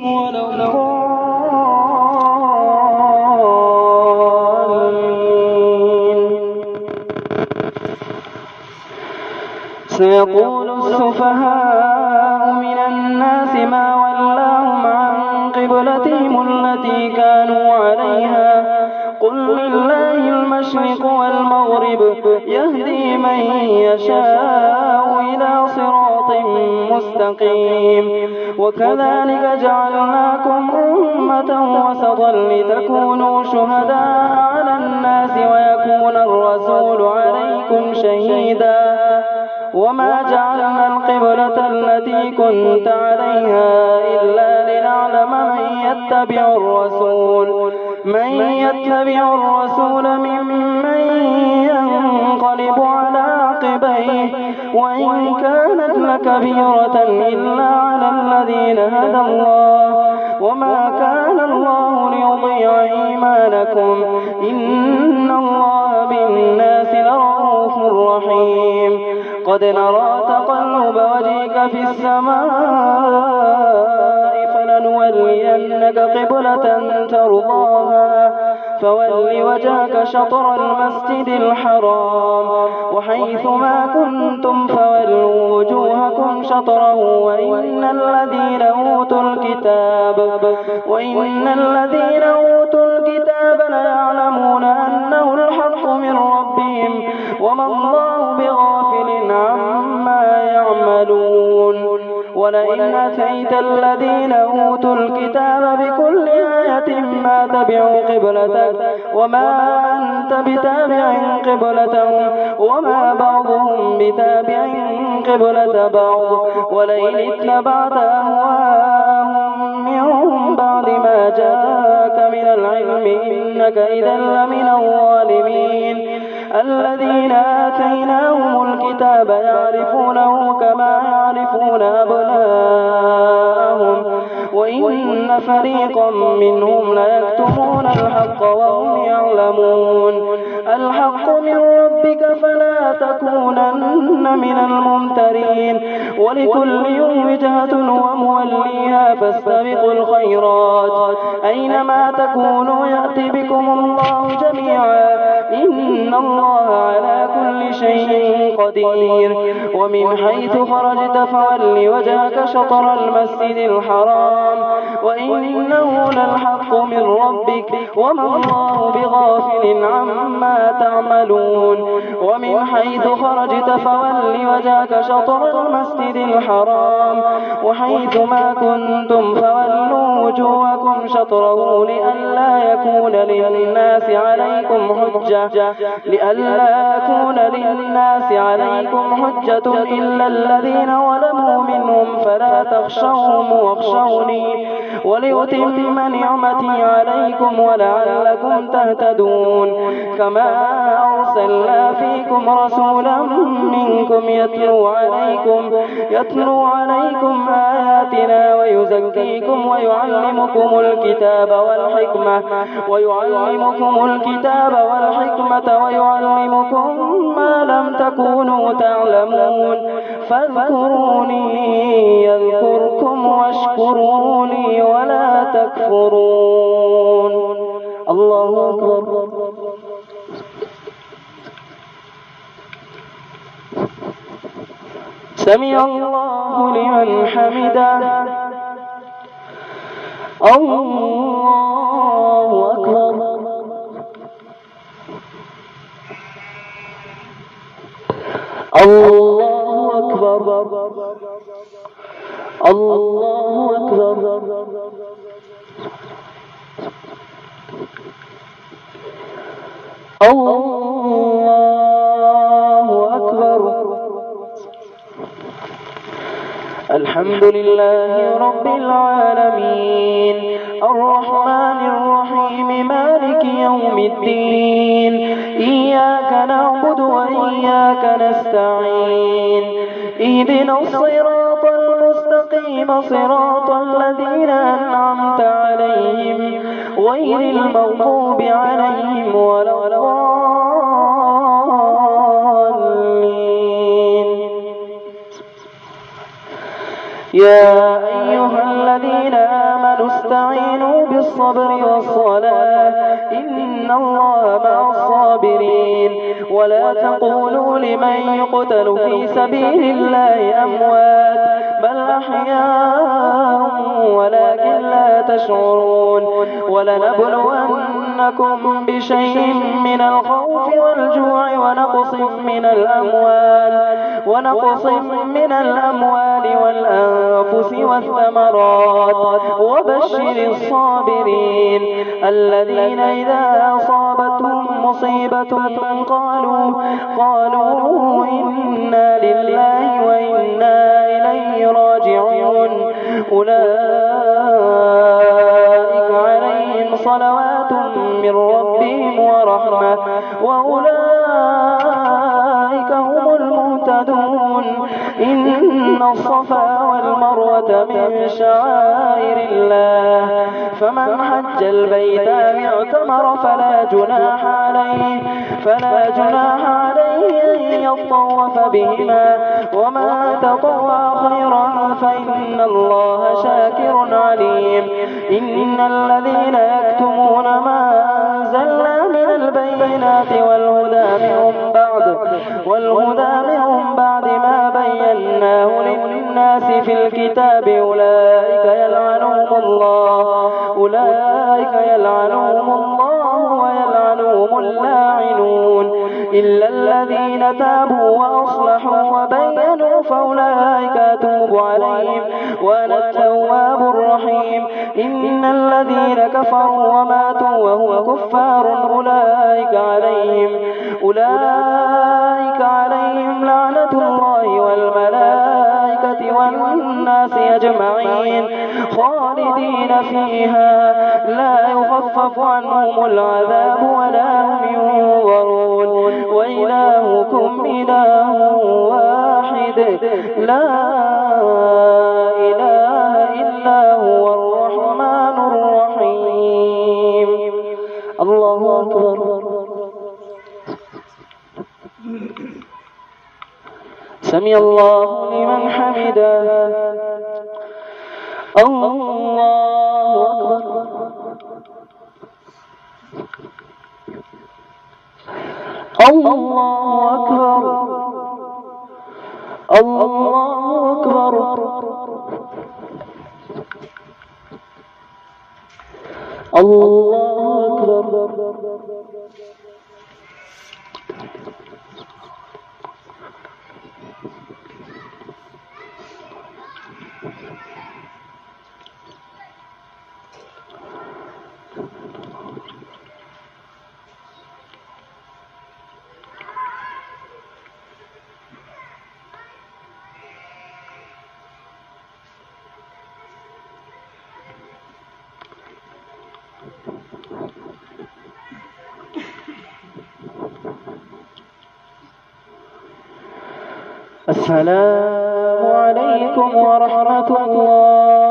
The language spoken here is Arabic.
ولا الضالين. سيقول السفهاء من الناس ما ولاهم عن قبلتهم التي كانوا عليها قل لله المشرق والمغرب يهدي من يشاء إلى صراط مستقيم. وكذلك جعلناكم أمة وسطا لتكونوا شهداء على الناس ويكون الرسول عليكم شهيدا. وما جعلنا القبلة التي كنت عليها إلا لنعلم من يتبع الرسول ممن ينقلب على عقبيه وإن كانت لكبيرة إلا على الذين هدى الله وما كان الله ليضيع إيمانكم إن الله بالناس لرؤوف رحيم. قد نرى تقلب وجهك في السماء فلنولينك قبلة ترضاها فول وجهك شطر المسجد الحرام وحيث ما كنتم فولوا وجوهكم شطره وإن الذين أوتوا الكتاب ليعلمون أنه الحق من ربهم وما الله بغافل عما يعملون. ولئن أتيت الذين أوتوا الكتاب بكل آية ما تبعوا قبلتك وما أنت بتابع قبلتهم وما بعضهم بتابع قبلة بعض ولئن اتبعت أهواءهم من بعد ما جاءك من العلم إنك إذا لمن الظالمين. الذين آتيناهم الكتاب يعرفونه كما يعرفون أبناءهم وإن فريقا منهم ليكتمون الحق وهم يعلمون. الحق من ربك فلا تكونن من الممترين. ولكل وجهة وموليها فاستبقوا الخيرات أينما تكونوا يأتي بكم الله جميعا إن الله على كل شيء قدير. ومن حيث خرجت فول وجهك شطر المسجد الحرام وإنه للحق من ربك وما الله بغافل عما تعملون. ومن حيث خرجت فول وجهك شطر المسجد الحرام وحيث ما كنتم فولوا وجوهكم شطره لئلا يكون للناس عليكم حجة إلا الذين ظلموا منهم فلا تخشوهم واخشوني ولأتم نعمتي عليكم ولعلكم تهتدون. كما أرسلنا فيكم رسولا منكم يتلو عليكم آياتنا ويزكيكم ويعلمكم الكتاب والحكمة ويعلمكم ما لم تكونوا تعلمون. فاذكروني يذكركم واشكروني ولا تكفرون. الله أكبر. سمع الله لمن حمده. الله أكبر. الله أكبر. الله أكبر. الله أكبر. الحمد لله رب العالمين الرحمن الرحيم مالك يوم الدين إياك نعبد وإياك نستعين اهدنا الصراط المستقيم صراط الذين أنعمت عليهم غير المغضوب عليهم ولا الضالين. يا أيها الذين آمنوا واستعينوا بالصبر والصلاة إن الله مع الصابرين ولا تقولوا لمن يقتل في سبيل الله أموات بل أحياء ولكن لا تشعرون ولنبلونكم بشيء من الخوف والجوع ونقص من الأموال والأنفس والثمرات وبشر الصابرين الذين إذا أصابتهم مصيبة قالوا إنا لله وإنا إليه راجعون أولئك عليهم صلوات من ربهم ورحمة وأولئك هم المهتدون إن الصفا والمروة من شعائر الله فمن حج البيت أو اعتمر فلا جناح عليه أن يطوف بهما وما تطوع خيرا فإن الله شاكر عليم إن الذين يكتمون ما أنزلنا من البينات والهدى من بعد ما بيناه للناس في الكتاب أولئك يلعنهم الله ويلعنهم اللاعنون إلا الذين تابوا وأصلحوا وبينوا فأولئك أتوب عليهم وأنا التواب الرحيم إن الذين كفروا وماتوا وهم كفار أولئك عليهم لعنة الله والملائكة والناس أجمعين خالدين فيها لا يخفف عنهم العذاب ولا هم ينظرون وإلهكم إله واحد لا إله إلا هو الرحمن الرحيم الله أكبر سمع الله لمن حمده الله أكبر الله أكبر الله أكبر الله أكبر السلام عليكم ورحمة الله.